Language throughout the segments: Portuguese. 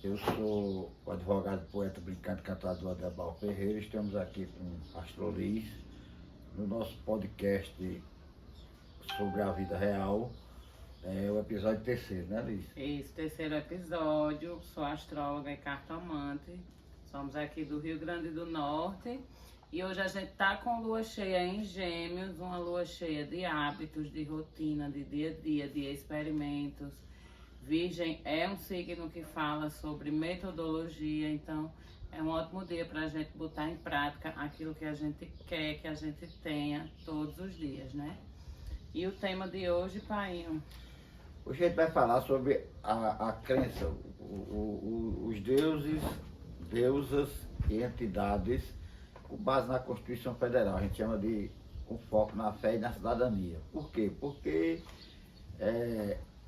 Eu sou o advogado, poeta, brincante, cantador Adebal Ferreira. Estamos aqui com o pastor Liz, no nosso podcast sobre a vida real. É o episódio terceiro, né, Liz? Esse terceiro episódio, sou astróloga e cartomante. Somos aqui do Rio Grande do Norte. E hoje a gente tá com lua cheia em Gêmeos, uma lua cheia de hábitos, de rotina, de dia a dia, de experimentos. Virgem é um signo que fala sobre metodologia, então é um ótimo dia para a gente botar em prática aquilo que a gente quer que a gente tenha todos os dias, né? E o tema de hoje, Painho? Hoje a gente vai falar sobre a crença, os deuses, deusas e entidades com base na Constituição Federal. A gente chama de com foco na fé e na cidadania. Por quê? Porque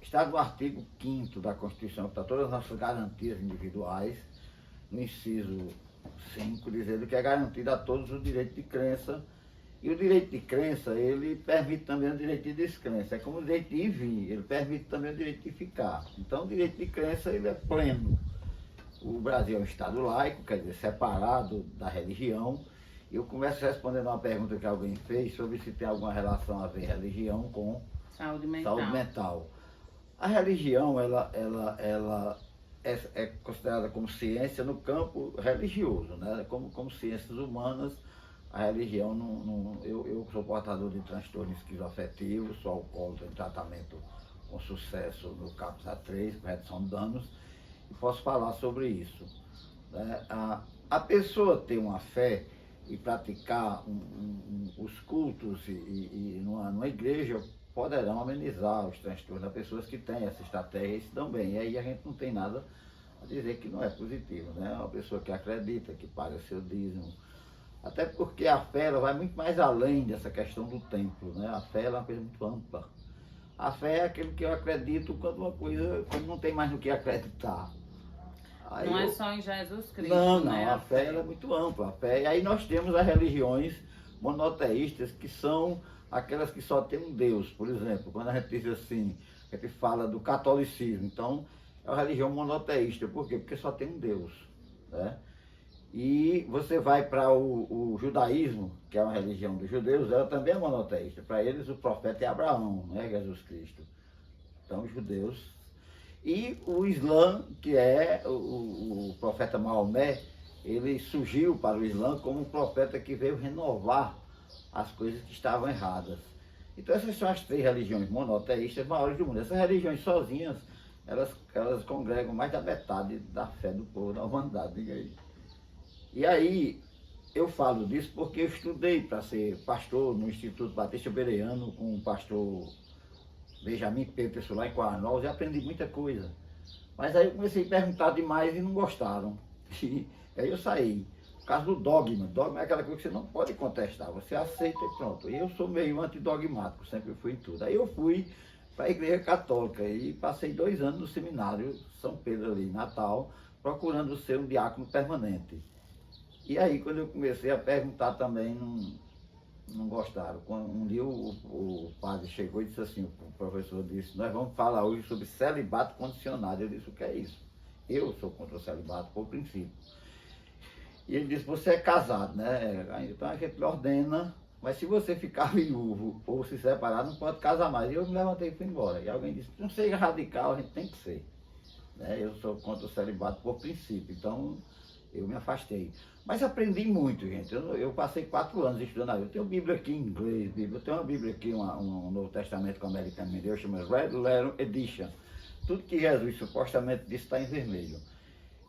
está no artigo 5º da Constituição, que está todas as nossas garantias individuais, no inciso 5, dizendo que é garantido a todos o direito de crença. E o direito de crença, ele permite também o direito de descrença. É como o direito de ir e vir, ele permite também o direito de ficar. Então o direito de crença, ele é pleno. O Brasil é um Estado laico, quer dizer, separado da religião. Eu começo respondendo uma pergunta que alguém fez sobre se tem alguma relação a ver religião com Saúde mental. A religião, ela é considerada como ciência no campo religioso, né? Como ciências humanas, a religião eu sou portador de transtorno esquizoafetivo, sou alcoólatra em tratamento com sucesso no CAPS A3, com redução de danos, e posso falar sobre isso. Né? A pessoa ter uma fé e praticar os cultos e numa igreja poderão amenizar os transtornos das pessoas que têm essa estratégia e se dão bem. E aí a gente não tem nada a dizer que não é positivo, né? Uma pessoa que acredita, que paga seu dízimo. Até porque a fé ela vai muito mais além dessa questão do templo, né? A fé ela é uma coisa muito ampla. A fé é aquilo que eu acredito quando não tem mais no que acreditar. Aí não é só em Jesus Cristo, não, né? a fé ela é muito ampla. E aí nós temos as religiões monoteístas, que são aquelas que só tem um Deus. Por exemplo, quando a gente diz assim, a gente fala do catolicismo, então é uma religião monoteísta. Por quê? Porque só tem um Deus, né? E você vai para o judaísmo, que é uma religião dos judeus, ela também é monoteísta. Para eles o profeta é Abraão, não é Jesus Cristo. Então os judeus. E o Islã, que é o profeta Maomé, ele surgiu para o Islã como um profeta que veio renovar as coisas que estavam erradas. Então essas são as três religiões monoteístas maiores do mundo. Essas religiões sozinhas, elas congregam mais da metade da fé do povo, da humanidade, diga aí. E aí, eu falo disso porque eu estudei para ser pastor no Instituto Batista Bereano com o pastor Benjamin Peterson lá em Coarnós, e aprendi muita coisa. Mas aí eu comecei a perguntar demais e não gostaram. E aí eu saí. Por causa do dogma. Dogma é aquela coisa que você não pode contestar, você aceita e pronto. E eu sou meio antidogmático, sempre fui em tudo. Aí eu fui para a Igreja Católica e passei 2 anos no seminário São Pedro ali, Natal, procurando ser um diácono permanente. E aí quando eu comecei a perguntar também, não gostaram. Um dia o padre chegou e disse assim, o professor disse, nós vamos falar hoje sobre celibato condicionado. Eu disse, o que é isso? Eu sou contra o celibato por princípio. E ele disse, você é casado, né? Então a gente lhe ordena, mas se você ficar viúvo ou se separar, não pode casar mais. E eu me levantei e fui embora. E alguém disse, não seja radical, a gente tem que ser. Né? Eu sou contra o celibato por princípio, então eu me afastei. Mas aprendi muito, gente. Eu passei 4 anos estudando a Bíblia. Eu tenho Bíblia aqui em inglês, eu tenho uma Bíblia aqui, um Novo Testamento que o americano me deu, chama Red Letter Edition. Tudo que Jesus supostamente disse está em vermelho.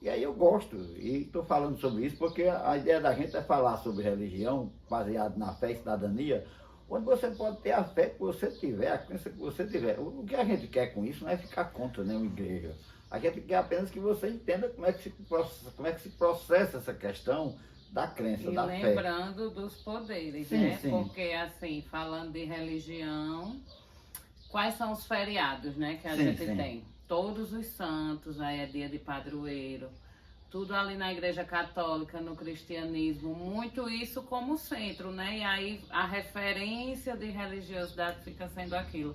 E aí eu gosto, e estou falando sobre isso porque a ideia da gente é falar sobre religião, baseado na fé e cidadania, onde você pode ter a fé que você tiver, a crença que você tiver. O que a gente quer com isso não é ficar contra nenhuma igreja. A gente quer apenas que você entenda como é que se processa essa questão da crença, da fé. E lembrando dos poderes, sim, né? Sim. Porque assim, falando de religião, quais são os feriados, né, que a gente tem? Todos os santos, aí é dia de padroeiro, tudo ali na Igreja Católica, no cristianismo, muito isso como centro, né? E aí a referência de religiosidade fica sendo aquilo.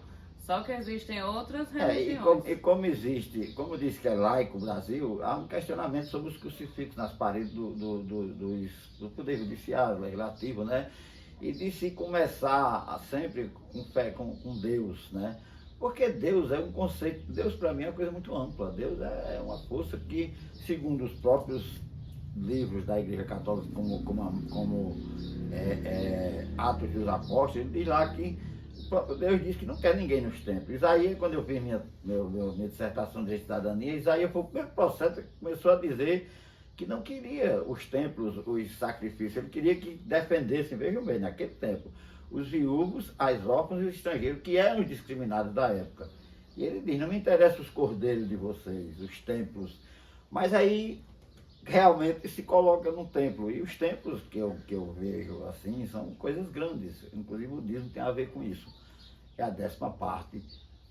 Só que existem outras E religiões. como existe, como diz que é laico o Brasil, há um questionamento sobre os crucifixos nas paredes do Poder Judiciário, Legislativo, né? E de se começar sempre com fé com Deus, né? Porque Deus é um conceito, Deus para mim é uma coisa muito ampla. Deus é uma força que, segundo os próprios livros da Igreja Católica, como Atos dos Apóstolos, ele diz lá que Deus diz que não quer ninguém nos templos. Isaías, quando eu fiz minha dissertação de cidadania, Isaías foi o primeiro processo que começou a dizer que não queria os templos, os sacrifícios, ele queria que defendessem, vejam bem, naquele tempo, os viúvos, as órfãs e os estrangeiros, que eram os discriminados da época. E ele diz, não me interessam os cordeiros de vocês, os templos, mas aí realmente se coloca no templo. E os templos que eu vejo assim são coisas grandes, inclusive o budismo tem a ver com isso. É a 10ª parte,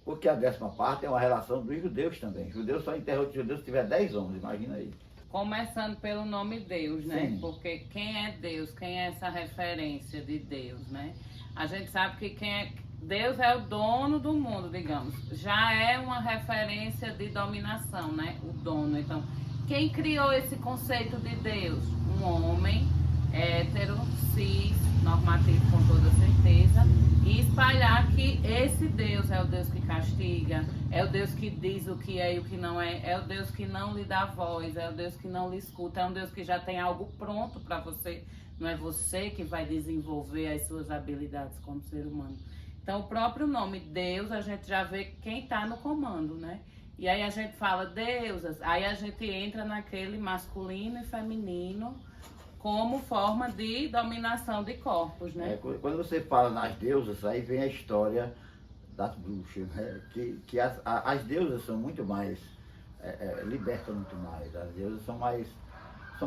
porque a 10ª parte é uma relação dos judeus também. Os judeus só enterram os judeus se tiver 10 homens, imagina aí. Começando pelo nome Deus, né? Sim. Porque quem é Deus? Quem é essa referência de Deus, né? A gente sabe que Deus é o dono do mundo, digamos. Já é uma referência de dominação, né? O dono. Então, quem criou esse conceito de Deus? Um homem hétero, cis, normativo com toda certeza, e espalhar que esse Deus é o Deus que castiga, é o Deus que diz o que é e o que não é, é o Deus que não lhe dá voz, é o Deus que não lhe escuta, é um Deus que já tem algo pronto para você, não é você que vai desenvolver as suas habilidades como ser humano. Então, o próprio nome Deus, a gente já vê quem está no comando, né? E aí a gente fala deusas, aí a gente entra naquele masculino e feminino como forma de dominação de corpos, né? Quando você fala nas deusas, aí vem a história das bruxas, né? Que as deusas são muito mais, libertam muito mais, as deusas são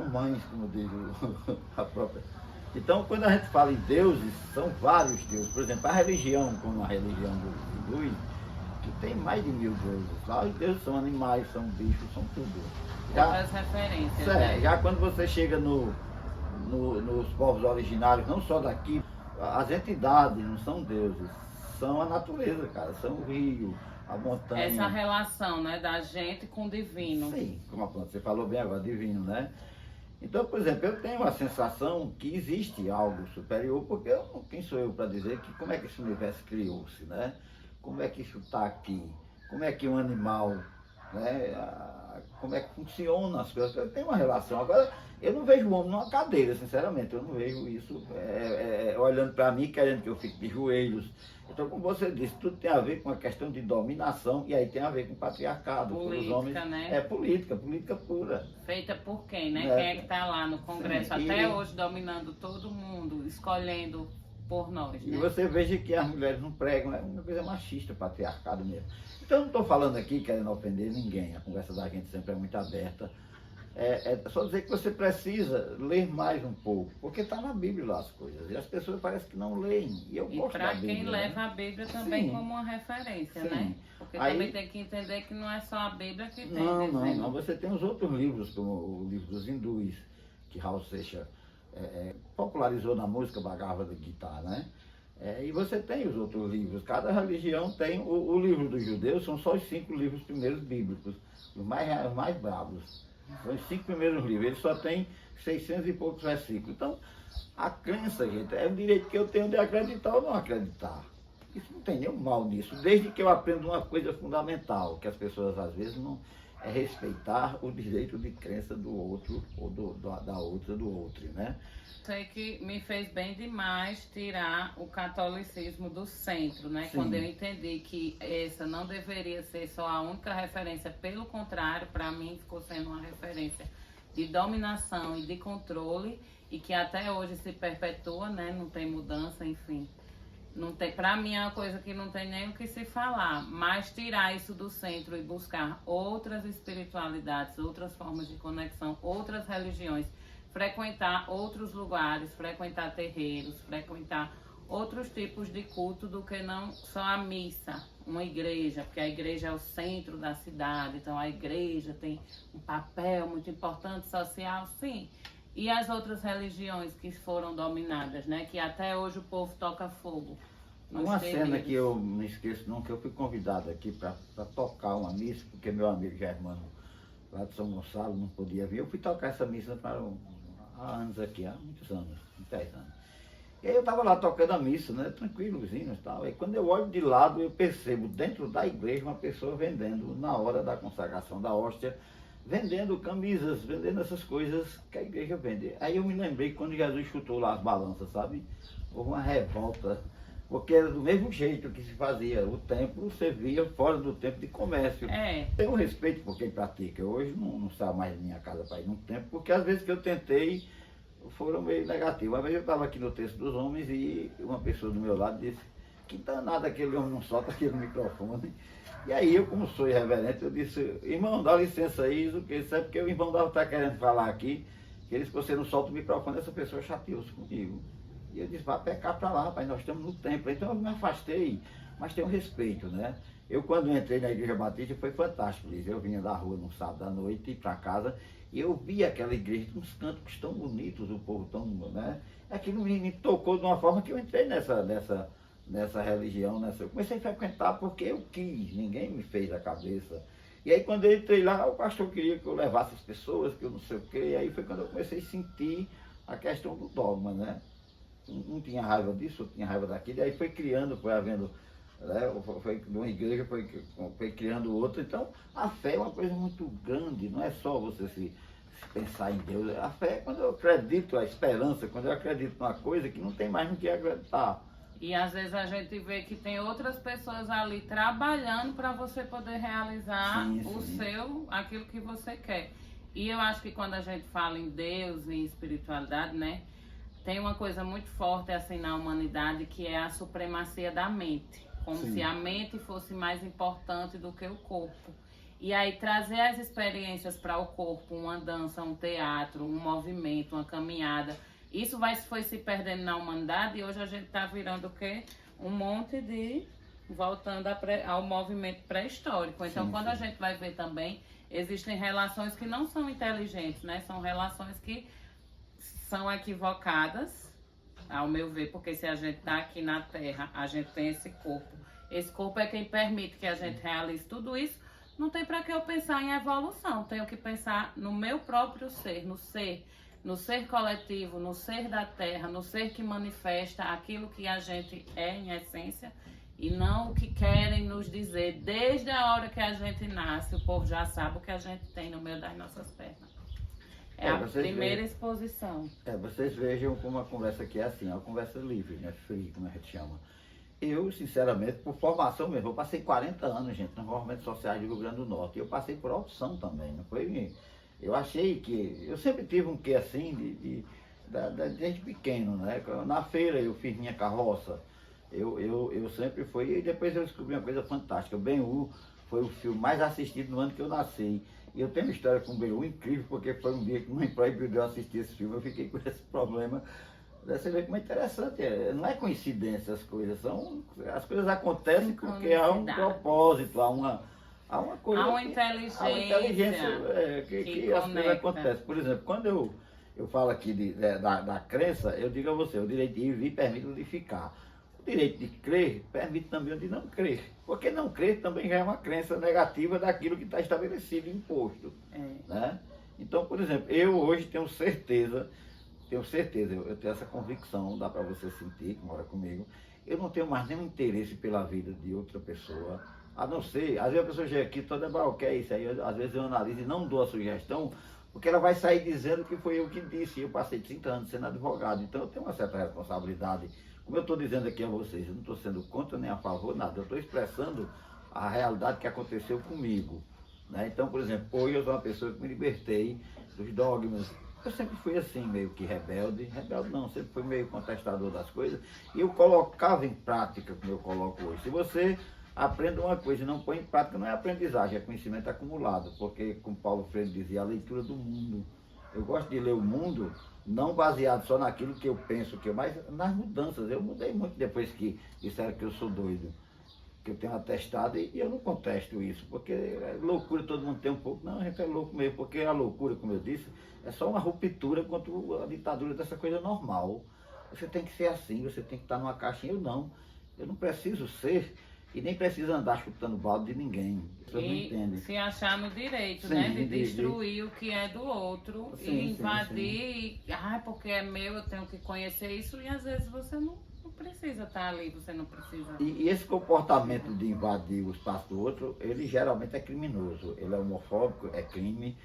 mães, como diz a própria. Então, quando a gente fala em deuses, são vários deuses. Por exemplo, a religião, como a religião dos hindus, que tem mais de 1000 deuses. Lá os deuses são animais, são bichos, são tudo. As referências, né? Já quando você chega nos povos originários, não só daqui, as entidades não são deuses, são a natureza, cara, são o rio, a montanha. Essa relação, né, da gente com o divino. Sim, como você falou bem agora, divino, né? Então, por exemplo, eu tenho a sensação que existe algo superior, porque quem sou eu para dizer que como é que esse universo criou-se, né? Como é que isso está aqui? Como é que um animal, né? Como é que funciona as coisas? Eu tenho uma relação. Agora, eu não vejo o homem numa cadeira, sinceramente. Eu não vejo isso olhando para mim, querendo que eu fique de joelhos. Então, como você disse, tudo tem a ver com a questão de dominação e aí tem a ver com o patriarcado. Política, os homens, né? Política pura. Feita por quem, né? Quem é que está lá no Congresso até hoje dominando todo mundo, escolhendo por nós, né? E você veja que as mulheres não pregam, é uma coisa machista, patriarcado mesmo. Então, eu não estou falando aqui querendo ofender ninguém, a conversa da gente sempre é muito aberta. É só dizer que você precisa ler mais um pouco, porque está na Bíblia lá as coisas, e as pessoas parecem que não leem, e eu gosto da Bíblia. E para quem leva né? a Bíblia também Sim. como uma referência, Sim. né? Porque Aí, também tem que entender que não é só a Bíblia que tem não, você tem os outros livros, como o livro dos hindus, que Raul Seixas popularizou na música Bhagavad Gita, né? E você tem os outros livros, cada religião tem, o livro dos judeus são só os 5 livros primeiros bíblicos, os mais bravos, são os 5 primeiros livros, ele só tem 600 e poucos versículos. Então, a crença, gente, é o direito que eu tenho de acreditar ou não acreditar. Isso não tem nenhum mal nisso, desde que eu aprenda uma coisa fundamental, que as pessoas às vezes não, é respeitar o direito de crença do outro, ou da outra do outro, né? Sei que me fez bem demais tirar o catolicismo do centro, né? Sim. Quando eu entendi que essa não deveria ser só a única referência, pelo contrário, para mim ficou sendo uma referência de dominação e de controle, e que até hoje se perpetua, né? Não tem mudança, enfim. Não tem, para mim é uma coisa que não tem nem o que se falar, mas tirar isso do centro e buscar outras espiritualidades, outras formas de conexão, outras religiões, frequentar outros lugares, frequentar terreiros, frequentar outros tipos de culto do que não só a missa, uma igreja, porque a igreja é o centro da cidade, então a igreja tem um papel muito importante social, sim. E as outras religiões que foram dominadas, né? Que até hoje o povo toca fogo. Uma cena que eu não esqueço nunca, eu fui convidado aqui para tocar uma missa, porque meu amigo Germano, lá de São Gonçalo, não podia vir. Eu fui tocar essa missa há anos aqui, há muitos anos, 10 anos. E aí eu estava lá tocando a missa, né, tranquilozinho e tal. E quando eu olho de lado, eu percebo dentro da igreja uma pessoa vendendo, na hora da consagração da hóstia, vendendo camisas, vendendo essas coisas que a igreja vende. Aí eu me lembrei quando Jesus chutou lá as balanças, sabe? Houve uma revolta, porque era do mesmo jeito que se fazia. O templo servia fora do templo de comércio. Tenho respeito por quem pratica. Hoje não saio mais da minha casa para ir num templo, porque às vezes que eu tentei, foram meio negativos. Uma vez eu estava aqui no Texto dos Homens e uma pessoa do meu lado disse: que danado aquele homem não solta aquele microfone. E aí eu, como sou irreverente, eu disse: irmão, dá licença aí, o que isso é porque o irmão está querendo falar aqui, que ele, se você não solta o microfone, essa pessoa chateou-se comigo. E eu disse: vai pecar para lá, rapaz, nós estamos no templo. Então eu me afastei, mas tenho respeito, né? Eu, quando entrei na Igreja Batista, foi fantástico, Liz. Eu vinha da rua no sábado à noite, ir para casa, e eu vi aquela igreja, uns cânticos tão bonitos, o povo tão, né? Aquilo me tocou de uma forma que eu entrei nessa religião, eu comecei a frequentar porque eu quis, ninguém me fez a cabeça. E aí quando eu entrei lá, o pastor queria que eu levasse as pessoas, que eu não sei o quê, e aí foi quando eu comecei a sentir a questão do dogma, né? Um tinha raiva disso, outro tinha raiva daquilo, e aí foi criando, foi havendo, né? Foi de uma igreja, foi criando outra. Então a fé é uma coisa muito grande, não é só você se pensar em Deus. A fé é quando eu acredito, a esperança, quando eu acredito numa coisa que não tem mais no que acreditar. E às vezes a gente vê que tem outras pessoas ali trabalhando para você poder realizar aquilo que você quer. E eu acho que quando a gente fala em Deus, em espiritualidade, né, tem uma coisa muito forte assim na humanidade, que é a supremacia da mente. Como se a mente fosse mais importante do que o corpo. E aí trazer as experiências para o corpo, uma dança, um teatro, um movimento, uma caminhada, isso foi se perdendo na humanidade e hoje a gente está virando o quê? Um monte de... voltando ao movimento pré-histórico. Então, quando a gente vai ver também, existem relações que não são inteligentes, né? São relações que são equivocadas, ao meu ver, porque se a gente está aqui na Terra, a gente tem esse corpo. Esse corpo é quem permite que a gente realize tudo isso. Não tem para que eu pensar em evolução, tenho que pensar no meu próprio ser, no ser coletivo, no ser da Terra, no ser que manifesta aquilo que a gente é em essência e não o que querem nos dizer. Desde a hora que a gente nasce, o povo já sabe o que a gente tem no meio das nossas pernas. É a primeira exposição. Vocês vejam como a conversa aqui é assim, é uma conversa livre, né? Free, como a gente chama. Eu, sinceramente, por formação mesmo, eu passei 40 anos, gente, nos movimentos sociais do Rio Grande do Norte. E eu passei por opção também, não foi? Eu achei que... Eu sempre tive um quê assim, desde pequeno, né? Na feira eu fiz minha carroça. Eu sempre fui... E depois eu descobri uma coisa fantástica. O Ben-Hur foi o filme mais assistido no ano que eu nasci. E eu tenho uma história com o Ben-Hur incrível, porque foi um dia que mãe proibiu de eu assistir esse filme. Eu fiquei com esse problema. Você vê como é interessante, não é coincidência as coisas, as coisas acontecem porque há um propósito, há uma coisa. Há uma inteligência. Há uma inteligência que as coisas acontecem. Por exemplo, quando eu falo aqui da crença, eu digo a você, o direito de ir e vir permite o de ficar. O direito de crer permite também o de não crer. Porque não crer também já é uma crença negativa daquilo que está estabelecido, imposto. Né? Então, por exemplo, eu hoje tenho certeza, eu tenho essa convicção, dá para você sentir, que mora comigo, eu não tenho mais nenhum interesse pela vida de outra pessoa, a não ser, às vezes a pessoa chega aqui toda, o que é isso aí? Às vezes eu analiso e não dou a sugestão, porque ela vai sair dizendo que foi eu que disse, eu passei 30 anos sendo advogado, então eu tenho uma certa responsabilidade. Como eu estou dizendo aqui a vocês, eu não estou sendo contra nem a favor, nada, eu estou expressando a realidade que aconteceu comigo. Né? Então, por exemplo, hoje eu sou uma pessoa que me libertei dos dogmas. Eu sempre fui assim, meio que rebelde não, sempre fui meio contestador das coisas, e eu colocava em prática como eu coloco hoje. Se você aprende uma coisa e não põe em prática, não é aprendizagem, é conhecimento acumulado, porque, como Paulo Freire dizia, a leitura do mundo. Eu gosto de ler o mundo, não baseado só naquilo que eu penso, mas nas mudanças. Eu mudei muito depois que disseram que eu sou doido, que eu tenho atestado, e eu não contesto isso, porque é loucura, todo mundo tem um pouco. Não, a gente é louco mesmo, porque a loucura, como eu disse, é só uma ruptura contra a ditadura dessa coisa normal. Você tem que ser assim, você tem que estar numa caixinha. Eu não. Eu não preciso ser e nem preciso andar chutando balde de ninguém. As pessoas não entendem. Se achar no direito, Sim, né? De destruir o que é do outro Sim, e invadir. sim. Porque é meu, eu tenho que conhecer isso. E às vezes você não precisa estar ali, você não precisa. E esse comportamento de invadir o espaço do outro, ele geralmente é criminoso. Ele é homofóbico, é crime.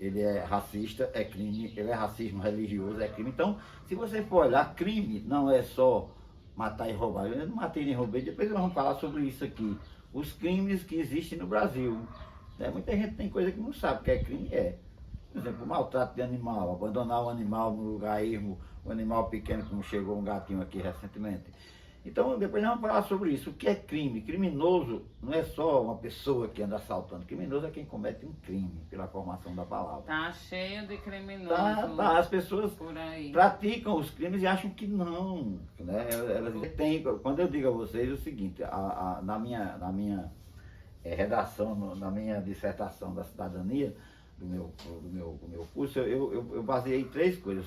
Ele é racista, é crime. Ele é racismo religioso, é crime. Então, se você for olhar, crime não é só matar e roubar. Eu não matei nem roubei, depois nós vamos falar sobre isso aqui. Os crimes que existem no Brasil. Né? Muita gente tem coisa que não sabe o que é crime, é. Por exemplo, maltrato de animal, abandonar um animal no lugar ermo, um animal pequeno, como chegou um gatinho aqui recentemente. Então, depois nós vamos falar sobre isso. O que é crime? Criminoso não é só uma pessoa que anda assaltando. Criminoso é quem comete um crime, pela formação da palavra. Tá cheio de criminosos. As pessoas por aí praticam os crimes e acham que não. Né? Elas têm, quando eu digo a vocês o seguinte, na minha redação, na minha dissertação da cidadania, do meu curso, eu baseei 3 coisas.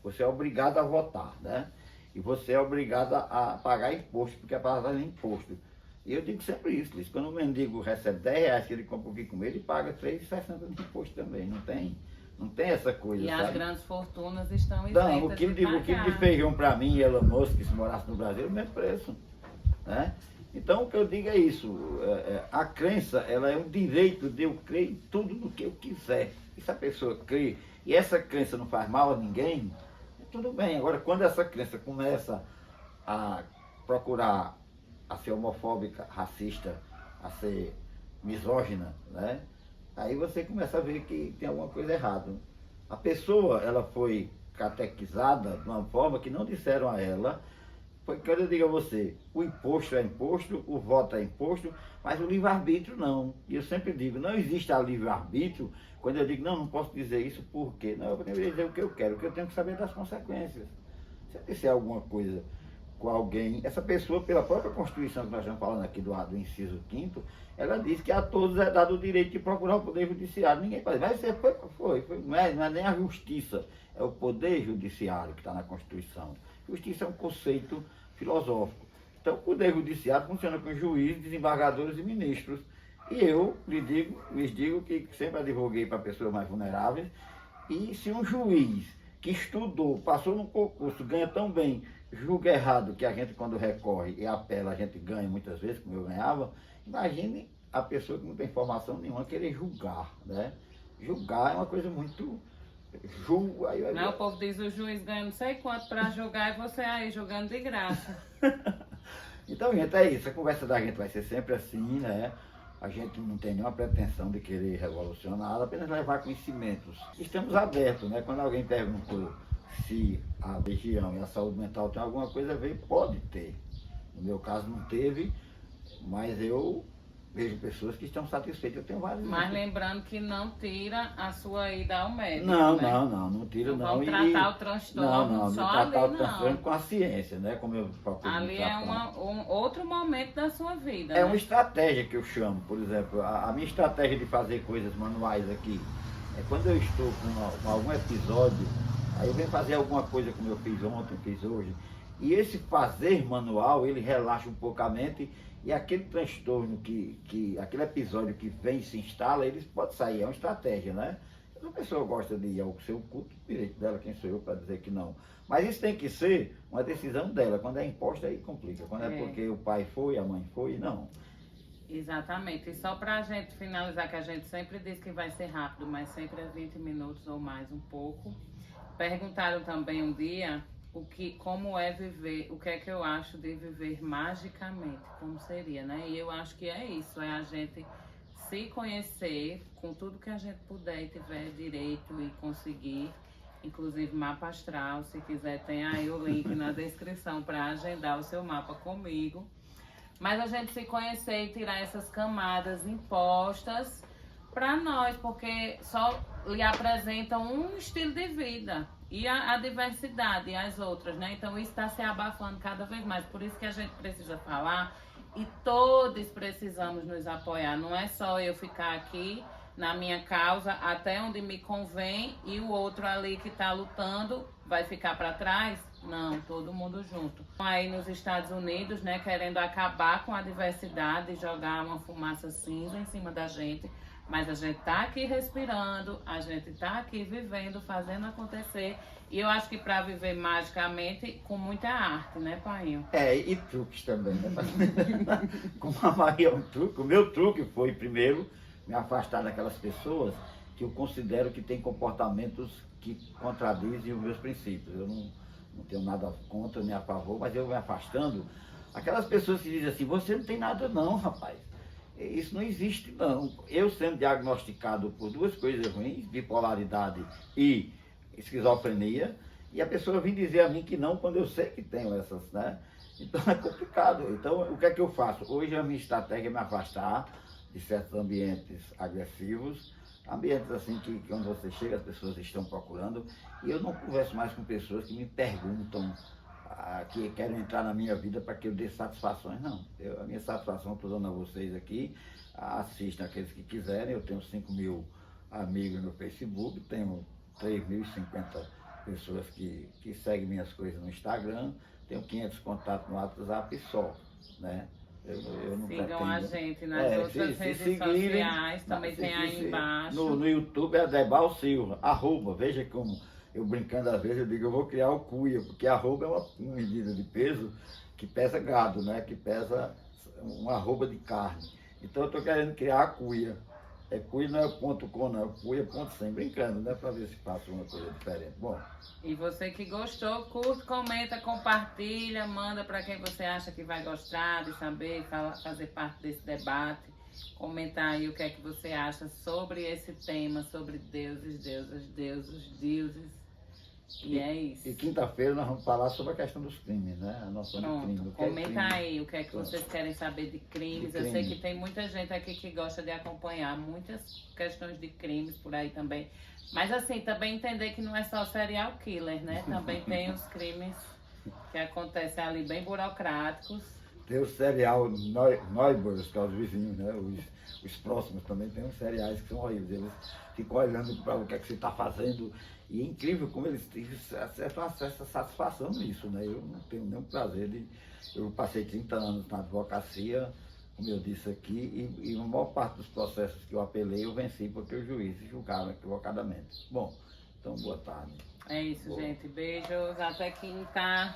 Você é obrigado a votar, né? E você é obrigado a pagar imposto, porque a palavra é imposto. E eu digo sempre isso, Liz, quando o mendigo recebe R$10 que ele compra o que comer, ele paga R$3,60 de imposto também, não tem essa coisa, E sabe? as grandes fortunas estão Não, isentas o quilo de de feijão para mim, Elon Musk, se morasse no Brasil, é o mesmo preço, né? Então, o que eu digo é isso, a crença, ela é um direito de eu crer em tudo no que eu quiser. E se a pessoa crê, e essa crença não faz mal a ninguém, tudo bem. Agora, quando essa crença começa a procurar a ser homofóbica, racista, a ser misógina, né? Aí você começa a ver que tem alguma coisa errada. A pessoa, ela foi catequizada de uma forma que não disseram a ela. Foi quando eu digo a você, o imposto é imposto, o voto é imposto, mas o livre-arbítrio não. E eu sempre digo, não existe a livre-arbítrio quando eu digo, não posso dizer isso por quê? Não, eu deveria dizer o que eu quero, porque eu tenho que saber das consequências. Se eu disser alguma coisa com alguém, essa pessoa, pela própria Constituição que nós estamos falando aqui do inciso 5º, ela diz que a todos é dado o direito de procurar o Poder Judiciário. Ninguém pode, mas você foi. Não é nem a justiça, é o Poder Judiciário que está na Constituição. Justiça é um conceito filosófico. Então, o Poder Judiciário funciona com juízes, desembargadores e ministros. E eu lhes digo que sempre advoguei para pessoas mais vulneráveis. E se um juiz que estudou, passou no concurso, ganha tão bem, julga errado, que a gente quando recorre e apela, a gente ganha muitas vezes, como eu ganhava, imagine a pessoa que não tem formação nenhuma querer julgar, né? Julgar é uma coisa muito... Não, o povo diz o juiz ganha não sei quanto para julgar e você aí jogando de graça. Então, gente, é isso. A conversa da gente vai ser sempre assim, né? A gente não tem nenhuma pretensão de querer revolucionar, apenas levar conhecimentos. Estamos abertos, né? Quando alguém perguntou se a religião e a saúde mental tem alguma coisa a ver, pode ter. No meu caso não teve, mas eu vejo pessoas que estão satisfeitas. Eu tenho vários. Mas lembrando que não tira a sua ida ao médico, não, né? não tira não. Vão tratar o transtorno só ali, tratar o transtorno com a ciência, né? Como eu procuro ali é outro momento da sua vida, É, né? Uma estratégia que eu chamo, por exemplo, a minha estratégia de fazer coisas manuais aqui, é quando eu estou com algum episódio, aí eu venho fazer alguma coisa como eu fiz ontem, fiz hoje, e esse fazer manual, ele relaxa um pouco a mente. E aquele transtorno, aquele episódio que vem e se instala, ele pode sair, é uma estratégia, né? Se a pessoa gosta de ir ao seu culto, direito dela, quem sou eu para dizer que não. Mas isso tem que ser uma decisão dela. Quando é imposta, aí complica. Quando é porque o pai foi, a mãe foi, não. Exatamente. E só para a gente finalizar, que a gente sempre diz que vai ser rápido, mas sempre é 20 minutos ou mais um pouco. Perguntaram também um dia... como é viver, o que é que eu acho de viver magicamente, como seria, né? E eu acho que é isso, é a gente se conhecer com tudo que a gente puder e tiver direito e conseguir, inclusive mapa astral, se quiser tem aí o link na descrição para agendar o seu mapa comigo. Mas a gente se conhecer e tirar essas camadas impostas para nós, porque só lhe apresentam um estilo de vida. E a diversidade e as outras, né? Então isso está se abafando cada vez mais. Por isso que a gente precisa falar e todos precisamos nos apoiar. Não é só eu ficar aqui na minha causa até onde me convém e o outro ali que está lutando vai ficar para trás? Não, todo mundo junto. Aí nos Estados Unidos, né, querendo acabar com a diversidade, jogar uma fumaça cinza em cima da gente, mas a gente tá aqui respirando, a gente tá aqui vivendo, fazendo acontecer. E eu acho que para viver magicamente, com muita arte, né, Painho? E truques também, né? Como a Maria é um truque, o meu truque foi, primeiro, me afastar daquelas pessoas que eu considero que têm comportamentos que contradizem os meus princípios. Eu não tenho nada contra nem a favor, mas eu me afastando. Aquelas pessoas que dizem assim, você não tem nada não, rapaz. Isso não existe não. Eu sendo diagnosticado por duas coisas ruins, bipolaridade e esquizofrenia, e a pessoa vem dizer a mim que não, quando eu sei que tenho essas, né? Então é complicado. Então o que é que eu faço? Hoje a minha estratégia é me afastar de certos ambientes agressivos, ambientes assim que quando você chega as pessoas estão procurando, e eu não converso mais com pessoas que me perguntam, que querem entrar na minha vida para que eu dê satisfações, não. A minha satisfação estou dando a vocês aqui, assistam aqueles que quiserem, eu tenho 5.000 amigos no Facebook, tenho 3.050 pessoas que seguem minhas coisas no Instagram, tenho 500 contatos no WhatsApp só, né? Eu não Sigam pretendo. a gente nas outras redes sociais, também tem aí embaixo. No YouTube é Debal Silva, @, veja como eu brincando às vezes, eu digo, eu vou criar o cuia, porque arroba é uma medida de peso que pesa gado, né? Que pesa uma arroba de carne. Então eu estou querendo criar a cuia. Cuia não é ponto com, não, cuia é ponto sem, brincando, né? Para ver se faço uma coisa diferente. Bom. E você que gostou, curte, comenta, compartilha, manda para quem você acha que vai gostar de saber, fazer parte desse debate. Comenta aí o que é que você acha sobre esse tema, sobre deuses, deusas, deuses. E é isso. E quinta-feira nós vamos falar sobre a questão dos crimes, né? A noção de crime. Comenta aí o que é que vocês querem saber de crimes. Eu sei que tem muita gente aqui que gosta de acompanhar muitas questões de crimes por aí também. Mas assim, também entender que não é só serial killer, né? Também tem os crimes que acontecem ali bem burocráticos. Tem o serial Neubers, que é os vizinhos, né? Os próximos também tem uns seriais que são horríveis. Eles ficam olhando para o que é que você está fazendo. E é incrível como eles têm essa satisfação nisso, né? Eu não tenho nenhum prazer de... Eu passei 30 anos na advocacia, como eu disse aqui, e a maior parte dos processos que eu apelei eu venci porque os juízes julgaram equivocadamente. Bom, então boa tarde. É isso, gente. Beijos. Até quinta.